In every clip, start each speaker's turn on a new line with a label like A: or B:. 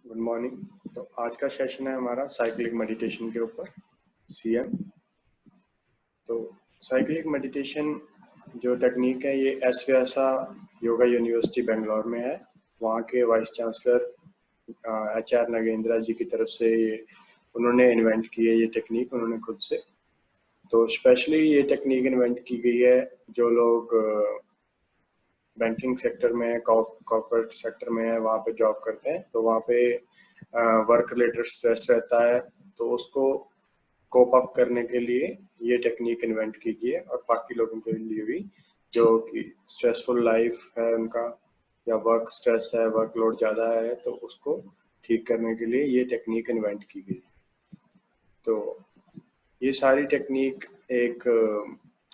A: Good morning. तो आज का सेशन है हमारा साइक्लिक मेडिटेशन के ऊपर, सीएम। तो साइक्लिक मेडिटेशन जो टेक्निक है ये एसव्यासा योगा यूनिवर्सिटी बेंगलोर में है। वहाँ के वाइस चांसलर HR नागेंद्रा जी की तरफ से ये उन्होंने इन्वेंट की है ये टेक्निक, उन्होंने खुद से। तो स्पेशली ये टेक्निक इन्वेंट की गई है जो लोग बैंकिंग सेक्टर में है, कॉर्पोरेट सेक्टर में है, वहाँ पे जॉब करते हैं। तो वहाँ पे वर्क रिलेटेड स्ट्रेस रहता है, तो उसको कोप अप करने के लिए ये टेक्निक इन्वेंट की गई है। और बाकी लोगों के लिए भी जो कि स्ट्रेसफुल लाइफ है उनका, या वर्क स्ट्रेस है, वर्कलोड ज़्यादा है, तो उसको ठीक करने के लिए ये टेक्निक इन्वेंट की गई। तो ये सारी टेक्निक एक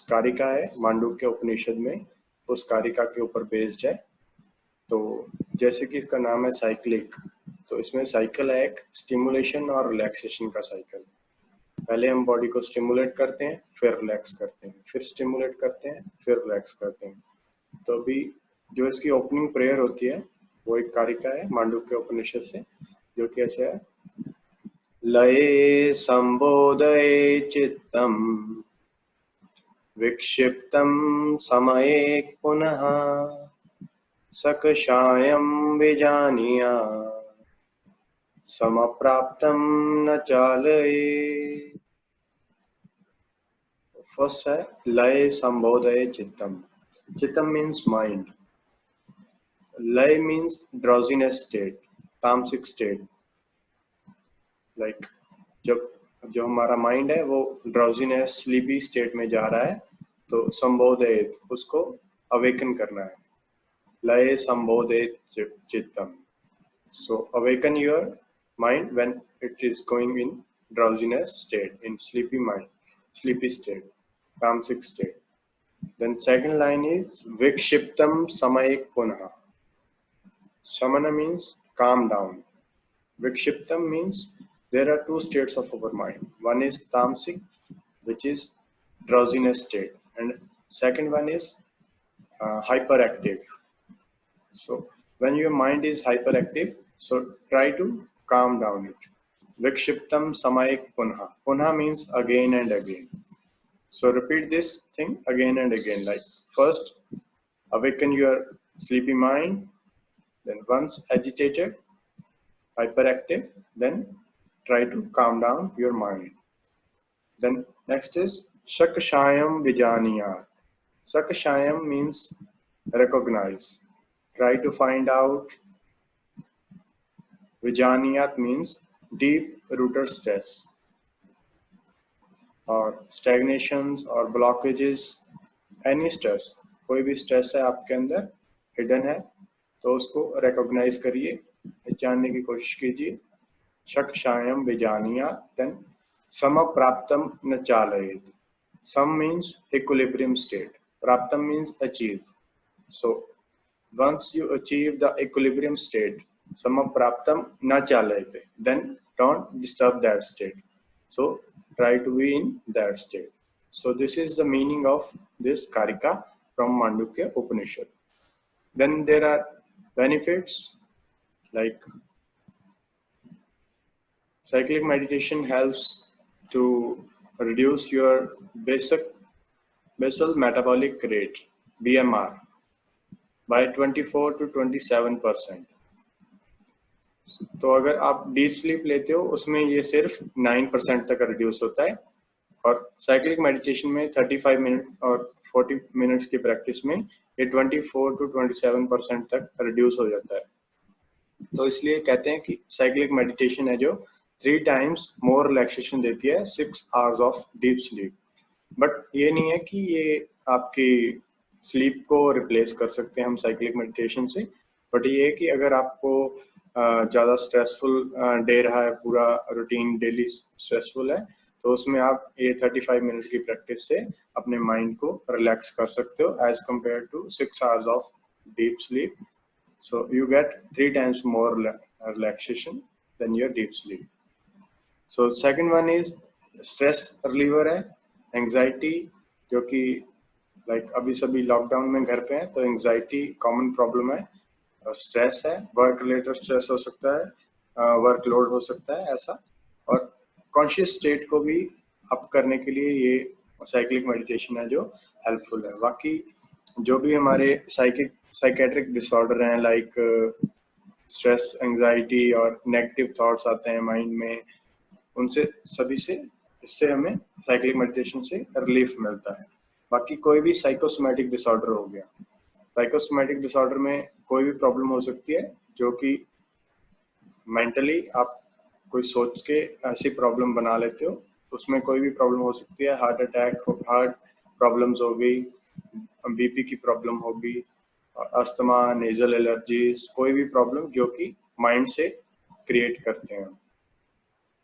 A: कारिका है मांडुक्य उपनिषद में, उस कारिका के ऊपर बेस्ड है। तो जैसे कि इसका नाम है साइक्लिक, तो इसमें साइकिल है एक स्टिमुलेशन और रिलैक्सेशन का साइकिल। पहले हम बॉडी को स्टिमुलेट करते हैं, फिर रिलैक्स करते हैं, फिर स्टिमुलेट करते हैं, फिर रिलैक्स करते हैं। तो अभी जो इसकी ओपनिंग प्रेयर होती है वो एक कारिका है मांडुक्य उपनिषद से, जो कि ऐसे है। लये संबोधये चित्तम विक्षिप्तं समये पुनः सकषायं विजानीयात् समप्राप्तं न चालयेत्। फर्स्ट है लय संबोधये चित्तम। चित्तम मीन्स माइंड, लय मीन्स ड्राउजीनेस स्टेट, तामसिक स्टेट। लाइक जब जो हमारा माइंड है वो ड्राउजीनेस स्लीपी स्टेट में जा रहा है, तो संबोधयेत उसको अवेकन करना है। लय संबोधयेत चित्तम, so awaken your mind when it is going in drowsiness state, in sleepy mind, sleepy state, tamasic state. Then second line is vikshiptam samayik punah. Samana means calm down. Vikshiptam means there are two states of our mind. One is tamasic, which is drowsiness state, and second one is hyperactive. So when your mind is hyperactive, so try to calm down it. Vikshiptam samayik punha. Punha means again and again. So repeat this thing again and again. Like first, awaken your sleepy mind. Then once agitated, hyperactive, then try to calm down your mind. Then next is Shakshayam Vijaniyat. Shakshayam means recognize. Try to find out. Vijaniyat means deep rooted stress और stagnations और blockages, any stress, कोई भी stress है आपके अंदर hidden है, तो उसको recognize करिए, जानने की कोशिश कीजिए। शक्षायम विजानीयात्, then समाप्राप्तम न चालयेत्. Sam means equilibrium state, praptam means achieve. So once you achieve the equilibrium state, samapraptam na chalayate, then don't disturb that state. So try to be in that state. So this is the meaning of this karika from Mandukya Upanishad. Then there are benefits, like cyclic meditation helps to reduce your basal metabolic rate, BMR, by 24 to 27%. तो अगर आप deep sleep लेते हो उसमें ये सिर्फ 9% तक reduce होता है, और साइक्लिक मेडिटेशन में 35 मिनट और 40 मिनट्स की प्रैक्टिस में ये 24 to 27% तक रिड्यूस हो जाता है। तो इसलिए कहते हैं कि साइक्लिक मेडिटेशन है जो 3 times मोर रिलैक्सेशन देती है 6 hours of deep sleep. But ये नहीं है कि ये आपकी स्लीप को रिप्लेस कर सकते हैं हम साइक्लिक मेडिटेशन से। बट ये है कि अगर आपको ज़्यादा स्ट्रेसफुल डे रहा है, पूरा रूटीन डेली स्ट्रेसफुल है, तो उसमें आप ये 35 मिनट की प्रैक्टिस से अपने माइंड को रिलैक्स कर सकते हो as compare to 6 hours of deep sleep. So you get 3 times more relaxation than your deep sleep. So second one is stress reliever है, एंग्जाइटी, जो कि लाइक अभी सभी लॉकडाउन में घर पे हैं, तो एंग्जाइटी कॉमन प्रॉब्लम है। और स्ट्रेस है, वर्क रिलेटेड स्ट्रेस हो सकता है, वर्कलोड हो सकता है ऐसा। और कॉन्शियस स्टेट को भी अप करने के लिए ये साइक्लिक मेडिटेशन है जो हेल्पफुल है। बाकी जो भी हमारे साइकेट्रिक डिसऑर्डर हैं, लाइक स्ट्रेस, एंजाइटी और नेगेटिव थॉट्स आते हैं माइंड में, उनसे सभी से इससे हमें साइक्लिक मेडिटेशन से रिलीफ मिलता है। बाकी कोई भी साइकोसोमैटिक डिसऑर्डर हो गया, साइकोसोमैटिक डिसऑर्डर में कोई भी प्रॉब्लम हो सकती है जो कि मेंटली आप कोई सोच के ऐसी प्रॉब्लम बना लेते हो, उसमें कोई भी प्रॉब्लम हो सकती है। हार्ट अटैक, हार्ट प्रॉब्लम्स हो गई, बीपी की प्रॉब्लम होगी, अस्थमा, नेजल एलर्जीज, कोई भी प्रॉब्लम जो कि माइंड से क्रिएट करते हैं,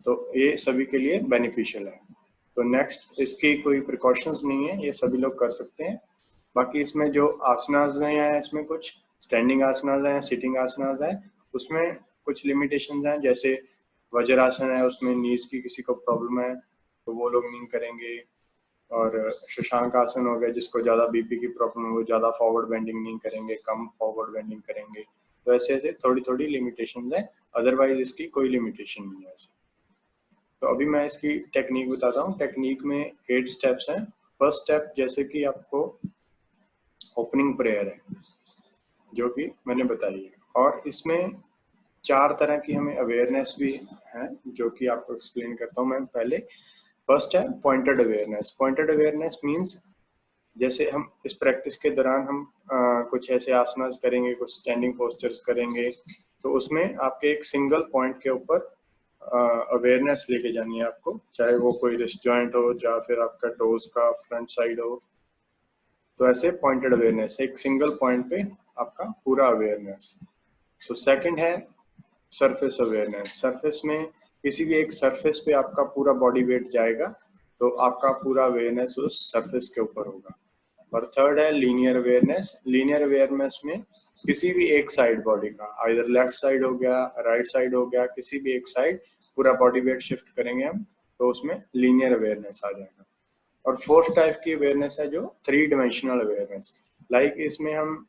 A: तो ये सभी के लिए बेनिफिशियल है। तो नेक्स्ट, इसकी कोई प्रिकॉशंस नहीं है, ये सभी लोग कर सकते हैं। बाकी इसमें जो आसनाज हैं, इसमें कुछ स्टैंडिंग आसनाज हैं, सिटिंग आसनाज हैं, उसमें कुछ लिमिटेशंस हैं। जैसे वज्रासन है, उसमें नीज की किसी को प्रॉब्लम है तो वो लोग नहीं करेंगे। और शशांक आसन हो गया, जिसको ज़्यादा बीपी की प्रॉब्लम है वो ज़्यादा फॉरवर्ड बेंडिंग नहीं करेंगे, कम फॉरवर्ड बेंडिंग करेंगे। तो ऐसे ऐसे थोड़ी थोड़ी लिमिटेशंस हैं, अदरवाइज इसकी कोई लिमिटेशन नहीं है ऐसे। तो अभी मैं इसकी टेक्निक बताता हूँ। टेक्निक में 8 स्टेप्स हैं। फर्स्ट स्टेप जैसे कि आपको ओपनिंग प्रेयर है जो कि मैंने बताई है, और इसमें 4 तरह की हमें अवेयरनेस भी है जो कि आपको एक्सप्लेन करता हूँ मैं पहले। फर्स्ट है pointed awareness. Pointed awareness means जैसे हम इस प्रैक्टिस के दौरान हम कुछ ऐसे आसनास करेंगे, कुछ स्टैंडिंग पोस्चर्स करेंगे, तो उसमें आपके एक सिंगल पॉइंट के ऊपर अवेयरनेस लेके जानी है आपको, चाहे वो कोई रिस्ट जॉइंट हो या फिर आपका टोज का फ्रंट साइड हो। तो ऐसे पॉइंटेड अवेयरनेस, एक सिंगल पॉइंट पे आपका पूरा अवेयरनेस। सो सेकंड है सरफेस अवेयरनेस। सरफेस में किसी भी एक सरफेस पे आपका पूरा बॉडी वेट जाएगा, तो आपका पूरा अवेयरनेस उस सरफेस के ऊपर होगा। और थर्ड है लीनियर अवेयरनेस। लीनियर अवेयरनेस में किसी भी एक साइड बॉडी का, आइदर लेफ्ट साइड हो गया, राइट साइड हो गया, किसी भी एक साइड पूरा बॉडी वेट शिफ्ट करेंगे हम, तो उसमें लीनियर अवेयरनेस आ जाएगा। और फोर्थ टाइप की अवेयरनेस है जो 3 डायमेंशनल अवेयरनेस। लाइक इसमें हम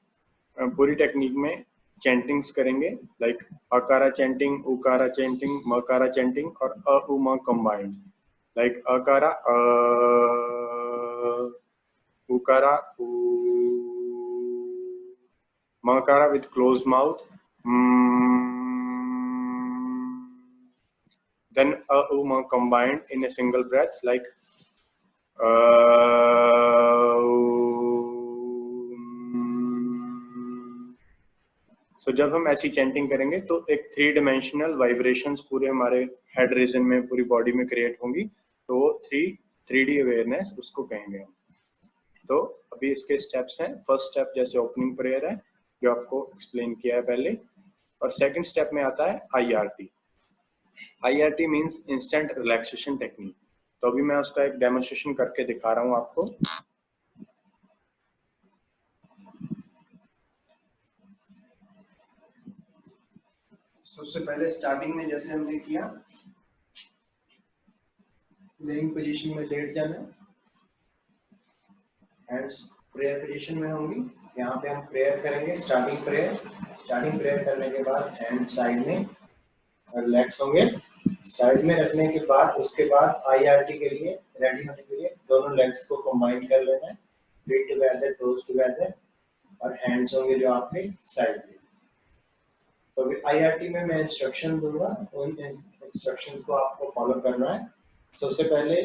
A: पूरी टेक्निक में चैंटिंग्स करेंगे, like akara chanting, ukara chanting, makara chanting और अ उ म combined. Like akara ukara u, makara with closed mouth, then uma combined in a single breath, like so जब हम ऐसी चैंटिंग करेंगे तो एक 3 डायमेंशनल वाइब्रेशंस पूरे हमारे हेड रीजन में, पूरी बॉडी में क्रिएट होंगी, तो वो 3D अवेयरनेस उसको कहेंगे हम। तो अभी इसके स्टेप्स हैं। फर्स्ट स्टेप जैसे ओपनिंग प्रेयर है जो आपको एक्सप्लेन किया है पहले, और सेकंड स्टेप में आता है IRT। IRT means instant relaxation technique. तो अभी मैं उसका एक डेमोन्स्ट्रेशन करके दिखा रहा हूँ आपको। सबसे पहले स्टार्टिंग में जैसे हमने किया, लेइंग पोजीशन में लेट जाना, हैंड्स प्रेयर पोजीशन में होंगी। यहाँ पे हम प्रेयर करेंगे, स्टार्टिंग प्रेयर करने के बाद हैंड साइड में रिलैक्स होंगे। साइड में रखने के बाद उसके बाद IRT के लिए रेडी होने के लिए दोनों लेग्स को कंबाइन कर लेना है, फीट टुगेदर, टोज टुगेदर, और हैंड्स होंगे जो आपके साइड में। तो अभी IRT में मैं इंस्ट्रक्शन दूंगा, उन इंस्ट्रक्शंस को आपको फॉलो करना है। सबसे पहले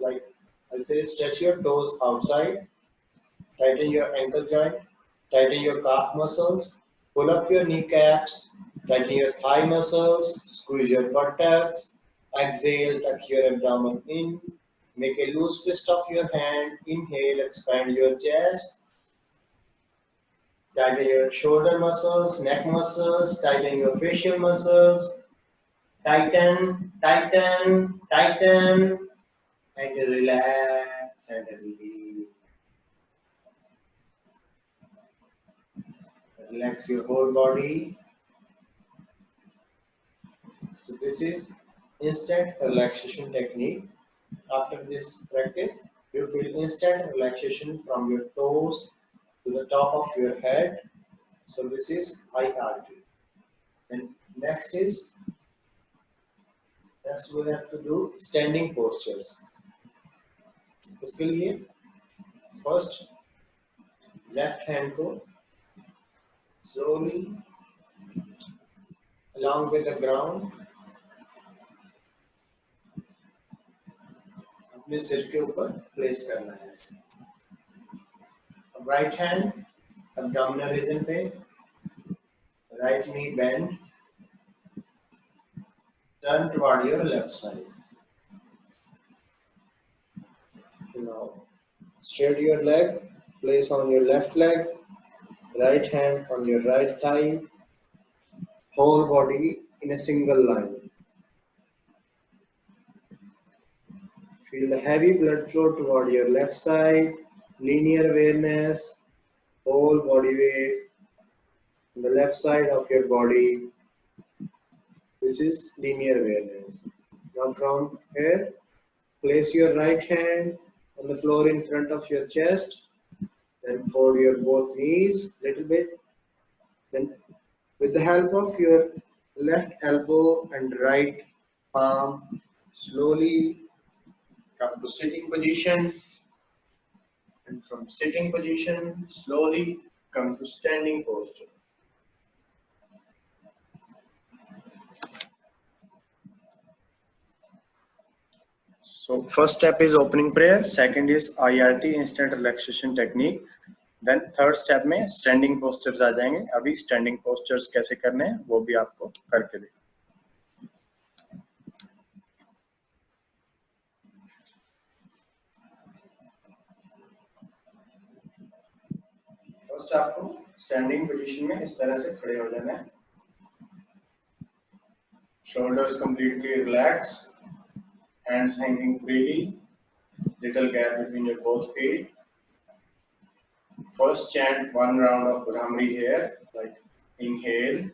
A: like I say stretch your toes outside, tighten your ankle joint, tighten your calf muscles, pull up your kneecaps, tighten your thigh muscles, squeeze your buttocks, exhale, tuck your abdomen in, make a loose fist of your hand, inhale, expand your chest, tighten your shoulder muscles, neck muscles, tighten your facial muscles, tighten, tighten, tighten, and relax and release. Relax your whole body. So this is instant relaxation technique. After this practice, you feel instant relaxation from your toes to the top of your head. So this is IRT. And next is Next we have to do standing postures. उसके लिए first left hand को slowly along with the ground अपने सिर के ऊपर place करना है. Right hand abdominal region पे, right knee bend, turn toward your left side. Now straight your leg, place on your left leg, right hand on your right thigh, whole body in a single line. Feel the heavy blood flow toward your left side, linear awareness, whole body weight on the left side of your body. This is linear awareness. Now from here, place your right hand on the floor in front of your chest, then fold your both knees a little bit. Then with the help of your left elbow and right palm, slowly come to sitting position, and from sitting position, slowly come to standing posture. So first step is opening prayer, second is IRT instant relaxation technique, then third step में standing postures आ जाएंगे. अभी standing postures कैसे करने हैं वो भी आपको करके दे. फर्स्ट आपको स्टैंडिंग पोजीशन में इस तरह से खड़े हो जाना है. Shoulders completely relaxed, hands hanging freely, little gap between your both feet. First chant one round of Brahmari here, like inhale.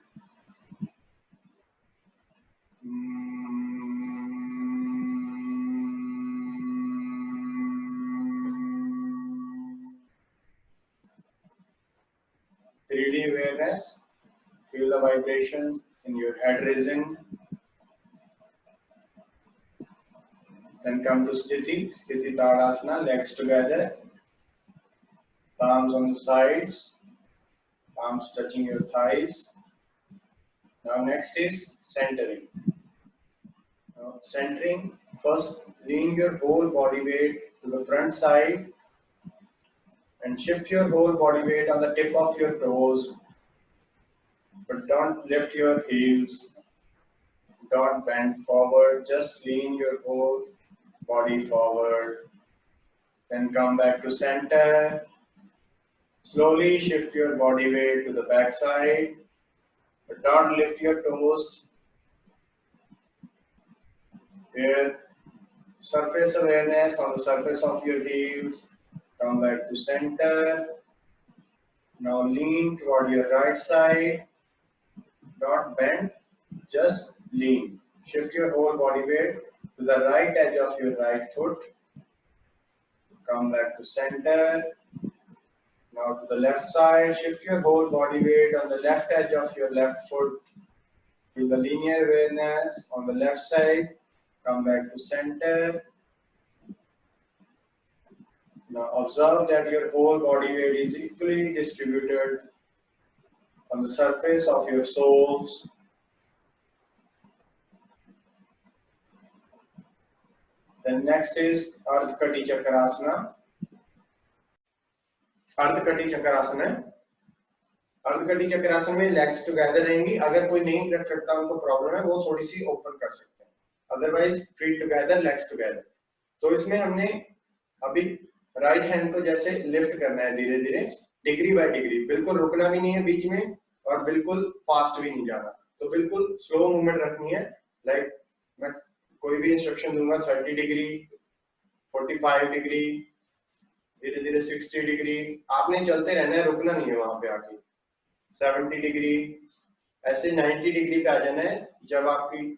A: Three-D awareness, feel the vibrations in your head raising. Then come to Sthiti, Sthiti Tadasana, legs together, palms on the sides, palms touching your thighs. Now next is centering. Now centering, first lean your whole body weight to the front side and shift your whole body weight on the tip of your toes, but don't lift your heels, don't bend forward, just lean your whole body forward. Then come back to center. Slowly shift your body weight to the back side, but don't lift your toes. Here, surface awareness on the surface of your heels. Come back to center. Now lean toward your right side. Don't bend, just lean. Shift your whole body weight to the right edge of your right foot. Come back to center. Now to the left side, shift your whole body weight on the left edge of your left foot. Feel the linear awareness on the left side. Come back to center. Now observe that your whole body weight is equally distributed on the surface of your soles. Then next is Ardha Kati Chakrasana. Ardha Kati Chakrasana है. Ardha Kati Chakrasana में legs together रहेंगी. अगर कोई नहीं रख सकता उनको problem है वो थोड़ी सी ओपन कर सकते हैं. Otherwise feet together, legs together. तो इसमें हमने अभी राइट हैंड को जैसे लिफ्ट करना है धीरे धीरे, डिग्री बाय डिग्री. बिल्कुल रुकना भी नहीं है बीच में और बिल्कुल फास्ट भी नहीं जाना. तो बिल्कुल स्लो मूवमेंट रखनी है. लाइक मैं कोई भी इंस्ट्रक्शन दूंगा 30 डिग्री, 45 डिग्री, धीरे धीरे 60 डिग्री. आपने चलते रहना है, रुकना नहीं है. वहां पे आके 70 डिग्री, ऐसे 90 डिग्री पे आ जाना है. जब आपकी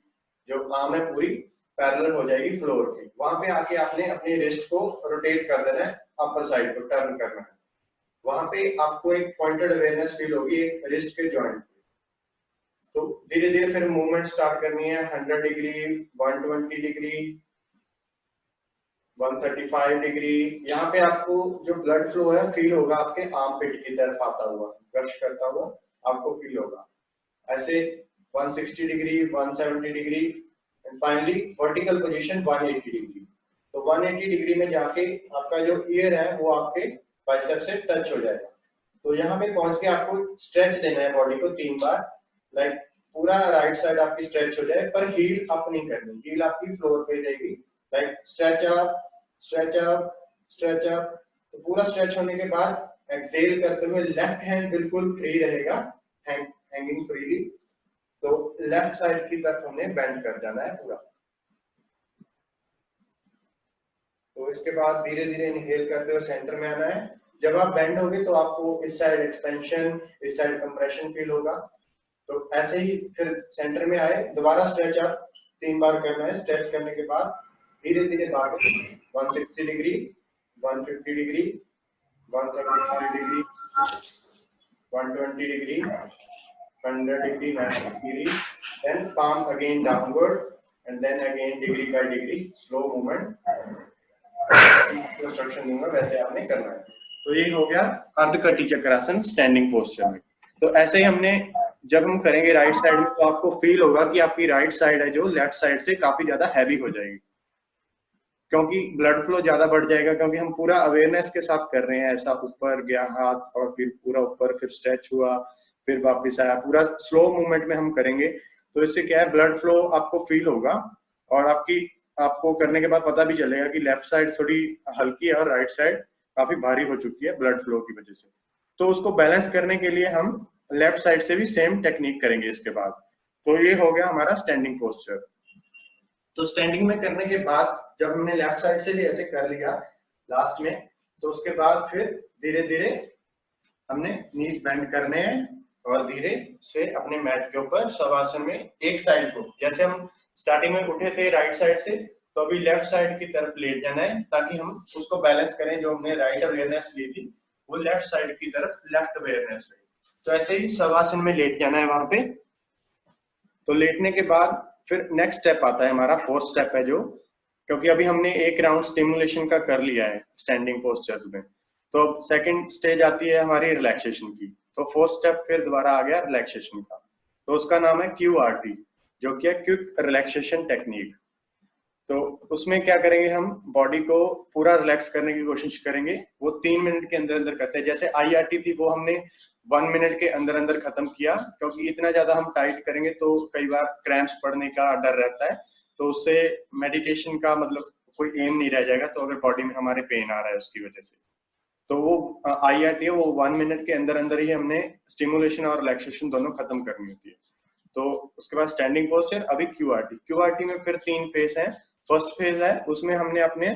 A: जो आर्म है पूरी पैरेलल हो जाएगी फ्लोर के, वहां पे आके आपने अपने रिस्ट को रोटेट कर देना है, अपर साइड को टर्न करना है. वहां पे आपको एक पॉइंटेड अवेयरनेस फील होगी एक रिस्ट के जॉइंट पे. तो धीरे धीरे फिर मूवमेंट स्टार्ट करनी है, 100 डिग्री, 120 डिग्री, 135 डिग्री। यहाँ पे आपको जो ब्लड फ्लो है फील होगा आपके आर्म पिट की तरफ आता हुआ, रश करता हुआ आपको फील होगा। ऐसे 160 degree, 170 degree and finally vertical position 180 degree. तो 180 डिग्री में जाके आपका जो ईयर है वो आपके बाइसेप से टच हो जाएगा। तो यहाँ पे पहुंच के आपको स्ट्रेच देना है बॉडी को 3 बार, लाइक पूरा राइट साइड आपकी स्ट्रेच हो जाए, पर हील अप नहीं करनी, हील आपकी फ्लोर पे रहेगी। Like stretch up, stretch up, stretch up. तो पूरा स्ट्रेच होने के बाद एक्सेल करते हुए लेफ्ट हैंड बिल्कुल फ्री रहेगा, हैंगिंग फ्रीली। तो लेफ्ट साइड की तरफ हमें बेंड कर जाना है पूरा। तो इसके बाद धीरे धीरे इनहेल करते हुए सेंटर में आना है। जब आप बेंड होगे तो आपको इस साइड एक्सपेंशन, इस साइड कंप्रेशन फील होगा। तो ऐसे ही फिर सेंटर में आए, दोबारा स्ट्रेच अप 3 बार करना है। स्ट्रेच करने के बाद धीरे धीरे भागो 160 degree, 150 degree, 135 degree, 120 degree, 100 degree, 90 degree, then palm again downward and then again degree by degree slow movement। Instruction दूंगा वैसे आपने करना है। तो ये हो गया अर्धकटी चक्रासन स्टैंडिंग पोस्चर में। तो ऐसे ही हमने जब हम करेंगे राइट साइड में तो आपको फील होगा कि आपकी राइट साइड है जो लेफ्ट साइड से काफी ज्यादा हैवी हो जाएगी, क्योंकि ब्लड फ्लो ज्यादा बढ़ जाएगा, क्योंकि हम पूरा अवेयरनेस के साथ कर रहे हैं। ऐसा ऊपर गया हाथ और फिर पूरा ऊपर, फिर स्ट्रेच हुआ, फिर वापस आया, पूरा स्लो मूवमेंट में हम करेंगे। तो इससे क्या है, ब्लड फ्लो आपको फील होगा और आपको करने के बाद पता भी चलेगा कि लेफ्ट साइड थोड़ी हल्की है और राइट साइड काफी भारी हो चुकी है ब्लड फ्लो की वजह से। तो उसको बैलेंस करने के लिए हम लेफ्ट साइड से भी सेम टेक्निक करेंगे इसके बाद। तो ये हो गया हमारा स्टैंडिंग पोस्चर। तो स्टैंडिंग में करने के बाद जब हमने लेफ्ट साइड से भी ऐसे कर लिया लास्ट में, तो उसके बाद फिर धीरे धीरे हमने नीज बेंड करने हैं और धीरे से अपने मैट के ऊपर शवासन में एक साइड को, जैसे हम स्टार्टिंग में उठे थे राइट साइड से, तो अभी लेफ्ट साइड की तरफ लेट जाना है ताकि हम उसको बैलेंस करें। जो हमने राइट अवेयरनेस ली थी वो लेफ्ट साइड की तरफ लेफ्ट अवेयरनेस रही। तो ऐसे ही शवासन में लेट जाना है वहां पे। तो लेटने के बाद फिर नेक्स्ट स्टेप आता है हमारा, फोर्थ स्टेप है जो, क्योंकि अभी हमने एक राउंड स्टिमुलेशन का कर लिया है स्टैंडिंग पोस्चर्स में, तो सेकंड स्टेज आती है हमारी रिलैक्सेशन की। तो फोर्थ स्टेप फिर दोबारा आ गया रिलैक्सेशन का, तो उसका नाम है QRT, जो कि है क्विक रिलैक्सेशन टेक्निक। तो उसमें क्या करेंगे, हम बॉडी को पूरा रिलैक्स करने की कोशिश करेंगे। वो 3 मिनट के अंदर अंदर करते हैं। जैसे IRT थी वो हमने 1 मिनट के अंदर अंदर खत्म किया, क्योंकि इतना ज्यादा हम टाइट करेंगे तो कई बार क्रैम्प्स पड़ने का डर रहता है, तो उससे मेडिटेशन का मतलब कोई एम नहीं रह जाएगा। तो अगर बॉडी में हमारे पेन आ रहा है उसकी वजह से, तो वो IRT है वो 1 मिनट के अंदर अंदर ही हमने स्टिमुलेशन और रिलैक्सेशन दोनों खत्म करनी होती है। तो उसके बाद स्टैंडिंग पोस्चर, अभी QRT में फिर 3 फेज है। फर्स्ट फेज है उसमें हमने अपने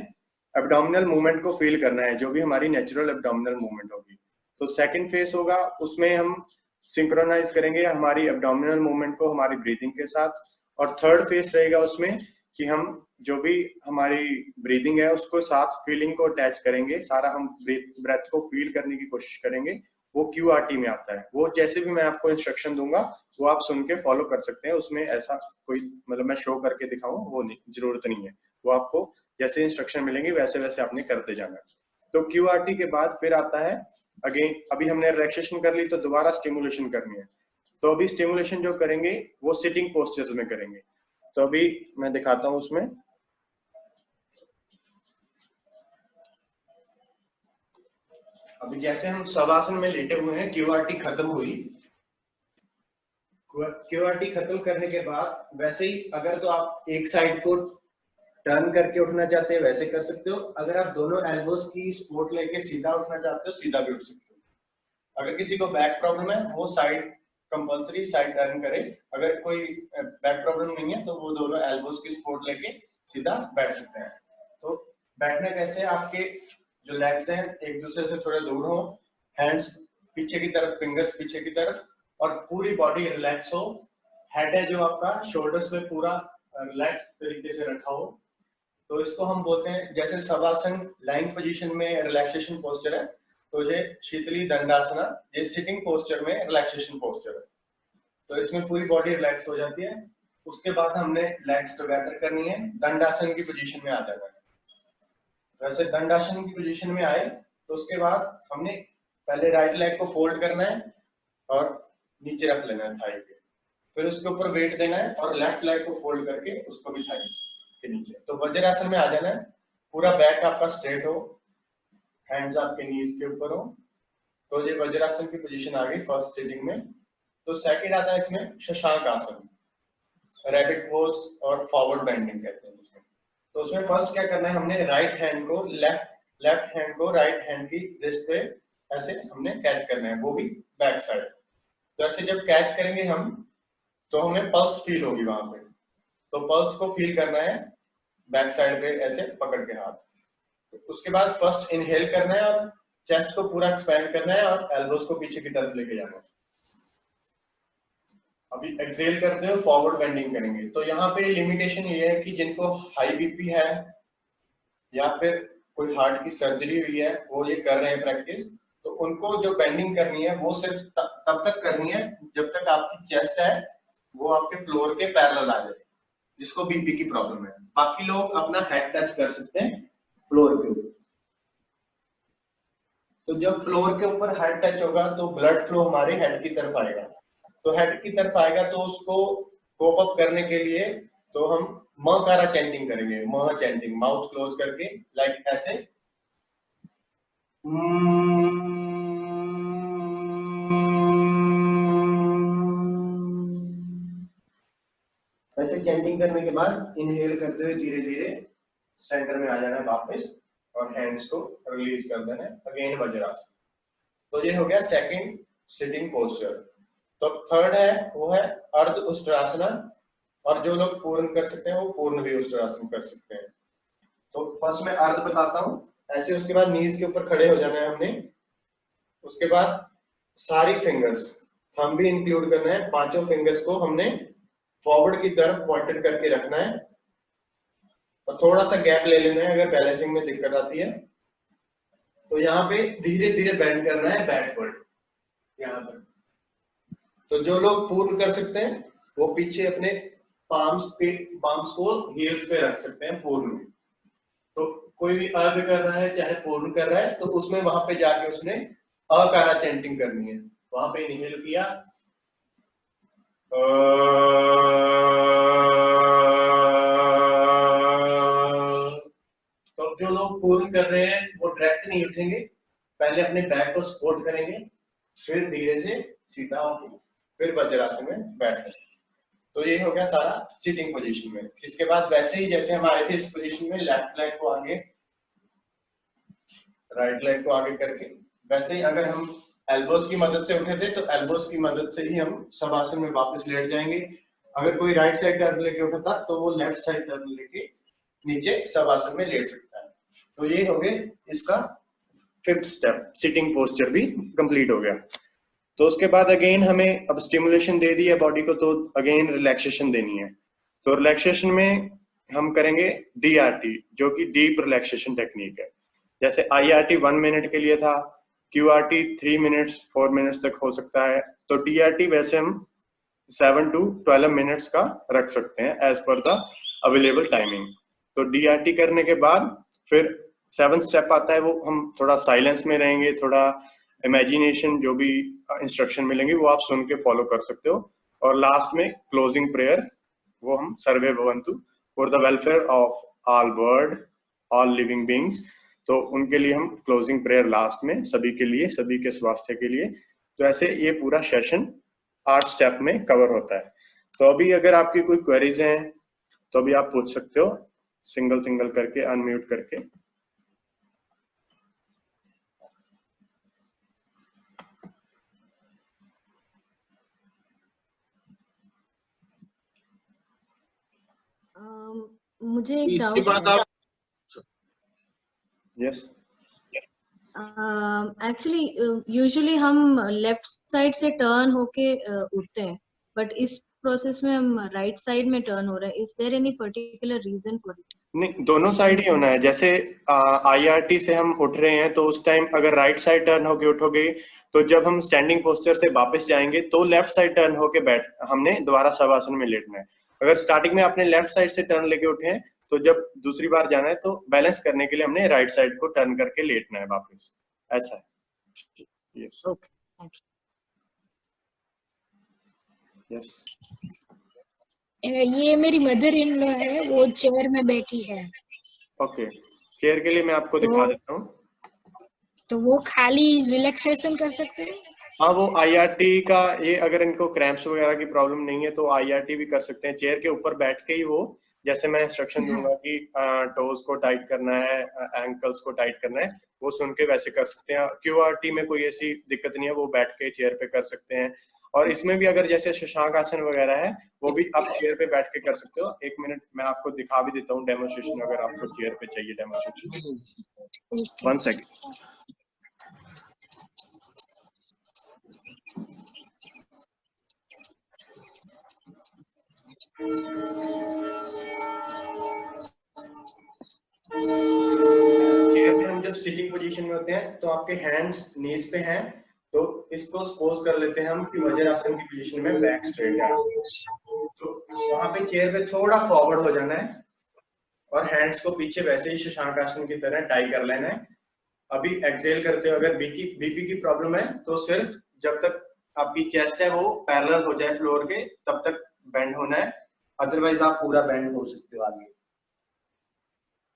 A: एब्डोमिनल मूवमेंट को फील करना है, जो भी हमारी नेचुरल एब्डोमिनल मूवमेंट होगी। तो सेकंड फेज होगा, उसमें हम सिंक्रोनाइज करेंगे हमारी एब्डोमिनल मूवमेंट को हमारी ब्रीदिंग के साथ। और थर्ड फेज रहेगा उसमें कि हम जो भी हमारी ब्रीदिंग है उसको साथ फीलिंग को अटैच करेंगे, सारा हम ब्रेथ को फील करने की कोशिश करेंगे। वो QRT में आता है। वो जैसे भी मैं आपको इंस्ट्रक्शन दूंगा वो आप सुन के फॉलो कर सकते हैं, उसमें ऐसा कोई मतलब मैं शो करके दिखाऊं वो नहीं, जरूरत नहीं है। वो आपको जैसे इंस्ट्रक्शन मिलेंगे वैसे वैसे आपने करते जाना है। तो QRT के बाद फिर आता है अगेन, अभी हमने रिलैक्सेशन कर ली तो दोबारा स्टिमुलेशन करनी है। तो अभी स्टिमुलेशन जो करेंगे वो सिटिंग पोस्चर्स में करेंगे। तो अभी मैं दिखाता हूं उसमें। अभी जैसे हम शवासन में लेटे हुए हैं, QRT खत्म हुई। QRT खत्म करने के बाद वैसे ही अगर तो आप एक साइड को टर्न करके उठना चाहते हैं वैसे कर सकते हो। अगर आप दोनों एल्बोज की सपोर्ट लेके सीधा उठना चाहते हो सीधा भी उठ सकते हो। अगर किसी को बैक प्रॉब्लम है वो साइड कंपल्सरी साइड टर्न करे। अगर कोई बैक प्रॉब्लम नहीं है तो वो दोनों एल्बोज की सपोर्ट लेके सीधा बैठ सकते हैं। तो बैठना कैसे, आपके जो लेग्स हैं एक दूसरे से थोड़े दूर हो, हैंड्स पीछे की तरफ, फिंगर्स पीछे की तरफ, और पूरी बॉडी रिलैक्स हो। हेड है जो आपका शोल्डर्स में पूरा रिलैक्स तरीके से रखा हो। तो इसको हम बोलते हैं, जैसे शवासन लाइन पोजीशन में रिलैक्सेशन पोस्चर है, तो ये शीतली दंडासना ये सिटिंग पोस्चर में रिलैक्सेशन पोस्चर है। तो इसमें पूरी बॉडी रिलैक्स हो जाती है। उसके बाद हमने लेग्स टुगेदर करनी है, दंडासन की पोजीशन में आ जाना है। वैसे दंडासन की पोजीशन में आए तो उसके बाद हमने पहले राइट लेग को फोल्ड करना है और नीचे रख लेना है थाई पे, फिर उसके ऊपर वेट देना है और लेफ्ट लेग को फोल्ड करके उसको भी थाई के नीचे। तो वज्रासन में आ जाना है, पूरा बैक आपका स्ट्रेट हो, हैंड्स आपके नीज के ऊपर हो। तो ये वज्रासन की पोजीशन आ गई फर्स्ट सिटिंग में। तो सेकंड आता है इसमें शशांक आसन, रैबिट पोज और फॉरवर्ड बेंडिंग कहते हैं इसमें। तो उसमें फर्स्ट क्या करना है, हमने राइट हैंड को लेफ्ट हैंड को राइट हैंड की रिस्ट पे ऐसे हमने कैच करना है, वो भी बैक साइड। तो ऐसे जब कैच करेंगे हम तो हमें पल्स फील होगी वहां पे, तो पल्स को फील करना है बैक साइड पे ऐसे पकड़ के हाथ। तो उसके बाद फर्स्ट इनहेल करना है और चेस्ट को पूरा एक्सपैंड करना है और एल्बोस को पीछे की तरफ लेके जाना है। अभी एक्सेल करते हुए फॉरवर्ड बेंडिंग करेंगे। तो यहाँ पे लिमिटेशन ये है कि जिनको हाई बीपी है या फिर कोई हार्ट की सर्जरी हुई है वो ये कर रहे हैं प्रैक्टिस, तो उनको जो बेंडिंग करनी है वो सिर्फ तब तक करनी है जब तक आपकी चेस्ट है वो आपके फ्लोर के पैरेलल आ जाए, जिसको बीपी की प्रॉब्लम है। बाकी लोग अपना हेड टच कर सकते हैं फ्लोर के ऊपर। तो जब फ्लोर के ऊपर हेड टच होगा तो ब्लड फ्लो हमारे हेड की तरफ आएगा, तो हेड की तरफ आएगा तो उसको कोप अप करने के लिए तो हम मकारा चैंटिंग करेंगे, म चैंटिंग, माउथ क्लोज करके लाइक ऐसे ऐसे चैंटिंग करने के बाद इनहेल करते हुए धीरे धीरे सेंटर में आ जाना है वापस और हैंड्स को रिलीज कर देना है, अगेन वज्रासन। तो ये हो गया सेकंड सिटिंग पोस्चर। तो थर्ड है वो है अर्ध उष्ट्रासना, और जो लोग पूर्ण कर सकते हैं वो पूर्ण भी उष्ट्रासन कर सकते हैं। तो फर्स्ट मैं अर्ध बताता हूँ ऐसे, उसके बाद नीज के ऊपर खड़े हो जाना है हमने। उसके बाद सारी फिंगर्स, थंब भी इंक्लूड करना है, पांचों फिंगर्स को हमने फॉरवर्ड की तरफ पॉइंटेड करके रखना है और थोड़ा सा गैप ले लेना है अगर बैलेंसिंग में दिक्कत आती है। तो यहाँ पे धीरे धीरे बेंड करना है बैकवर्ड यहाँ पर। तो जो लोग पूर्ण कर सकते हैं वो पीछे अपने पाम्स को हील्स पे रख सकते हैं पूर्ण में। तो कोई भी अर्ध कर रहा है चाहे पूर्ण कर रहा है तो उसमें वहां पे जाके उसने अकारा चैंटिंग करनी है। वहां पे इनहेल किया, तो जो लोग पूर्ण कर रहे हैं वो डायरेक्ट नहीं उठेंगे, पहले अपने बैक को सपोर्ट करेंगे, फिर धीरे से सीधा होकर फिर वज्रासन में बैठे। तो ये हो गया सारा सिटिंग पोजीशन में। इसके बाद वैसे ही जैसे हम आए थे इस पोजीशन में, लेफ्ट लेग को आगे राइट लेग को आगे करके, वैसे ही अगर हम एल्बोस की मदद से उठे थे तो एल्बोस की मदद से ही हम सब आसन में वापस लेट जाएंगे। अगर कोई राइट साइड टर्न लेके उठा था तो वो लेफ्ट साइड टर्न लेके नीचे सब आसन में लेट सकता है। तो ये हो गया इसका फिफ्थ स्टेप, सिटिंग पोस्चर भी कंप्लीट हो गया। तो उसके बाद अगेन हमें अब स्टिमुलेशन दे दी है बॉडी को, तो अगेन रिलैक्सेशन देनी है। तो रिलैक्सेशन में हम करेंगे DRT, जो कि डीप रिलैक्सेशन टेक्निक है। जैसे IRT 1 मिनट के लिए था, QRT 3 मिनट्स 4 मिनट्स तक हो सकता है, तो DRT वैसे हम 7 to 12 मिनट्स का रख सकते हैं as per the available timing. तो DRT करने के बाद फिर 7th स्टेप आता है, वो हम थोड़ा साइलेंस में रहेंगे, थोड़ा इमेजिनेशन, जो भी इंस्ट्रक्शन मिलेंगे वो आप सुन के फॉलो कर सकते हो। और लास्ट में क्लोजिंग प्रेयर, वो हम सर्वे भवन्तु for the welfare of all world all living beings, तो उनके लिए हम क्लोजिंग प्रेयर लास्ट में सभी के लिए, सभी के स्वास्थ्य के लिए। तो ऐसे ये पूरा सेशन 8 स्टेप में कवर होता है। तो अभी अगर आपकी कोई क्वेरीज हैं तो अभी आप पूछ सकते हो सिंगल सिंगल करके, अनम्यूट करके।
B: मुझे एक डाउट है।
A: यस,
B: एक्चुअली यूजुअली हम लेफ्ट साइड से टर्न होके उठते हैं, बट इस प्रोसेस में हम राइट साइड में टर्न हो रहे हैं। Is there any particular reason for it?
A: नहीं, दोनों साइड ही होना है। जैसे IRT से हम उठ रहे हैं तो उस टाइम अगर राइट साइड टर्न होके उठोगे तो जब हम स्टैंडिंग पोस्चर से वापस जाएंगे तो लेफ्ट साइड टर्न होके बैठ हमने दोबारा शवासन में लेटना है। अगर स्टार्टिंग में आपने लेफ्ट साइड से टर्न लेके उठे हैं तो जब दूसरी बार जाना है तो बैलेंस करने के लिए हमने राइट साइड को टर्न करके लेटना है वापस। ऐसा है। Yes
B: okay, thank
A: yes.
C: ये मेरी मदर इन लॉ है, वो चेयर में बैठी है,
A: ओके, चेयर के लिए मैं आपको दिखा देता हूँ।
C: तो वो खाली रिलैक्सेशन कर सकते हैं।
A: हाँ, वो IRT का ये, अगर इनको क्रैम्प्स वगैरह की प्रॉब्लम नहीं है तो IRT भी कर सकते हैं। चेयर के ऊपर बैठ के ही वो, जैसे मैं इंस्ट्रक्शन दूंगा कि टोज को टाइट करना है, एंकल्स को टाइट करना है, वो सुन के वैसे कर सकते हैं। QRT में कोई ऐसी दिक्कत नहीं है, वो बैठ के चेयर पे कर सकते हैं। और इसमें भी अगर जैसे शशांक आसन वगैरह है वो भी आप चेयर पे बैठ के कर सकते हो। 1 मिनट मैं आपको दिखा भी देता हूँ डेमोस्ट्रेशन, अगर आपको चेयर पे चाहिए डेमोस्ट्रेशन। 1 सेकेंड। चेयर पे हम जब सिटिंग पोजीशन में होते हैं तो आपके हैंड्स नीज पे हैं, तो इसको सपोज कर लेते हैं हम कि वज्रासन की पोजीशन में बैक स्ट्रेट है। तो वहां पे चेयर पे थोड़ा फॉरवर्ड हो जाना है और हैंड्स को पीछे वैसे ही शशांक आसन की तरह टाई कर लेना है। अभी एक्सेल करते हो, अगर बीपी की प्रॉब्लम है तो सिर्फ जब तक आपकी चेस्ट है वो पैरेलल हो जाए फ्लोर के तब तक बेंड होना है, अदरवाइज आप पूरा बेंड हो सकते हो आगे।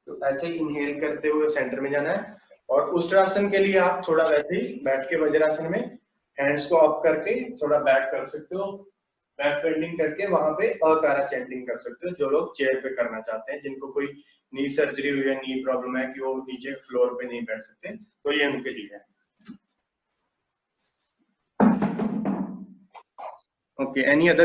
A: तो ऐसे ही इनहेल करते हुए सेंटर में जाना है। और उष्ट्रासन के लिए आप थोड़ा वैसे ही बैठ के वज्रासन में हैंड्स को अप करके थोड़ा बैक कर सकते हो, बैक बेंडिंग करके वहां पे अकारा चैंटिंग कर सकते हो। जो लोग चेयर पे करना चाहते हैं, जिनको कोई नी सर्जरी हुई है, नी प्रॉब्लम है कि वो नीचे फ्लोर पे नहीं बैठ सकते, तो ये उनके लिए है। Okay, any other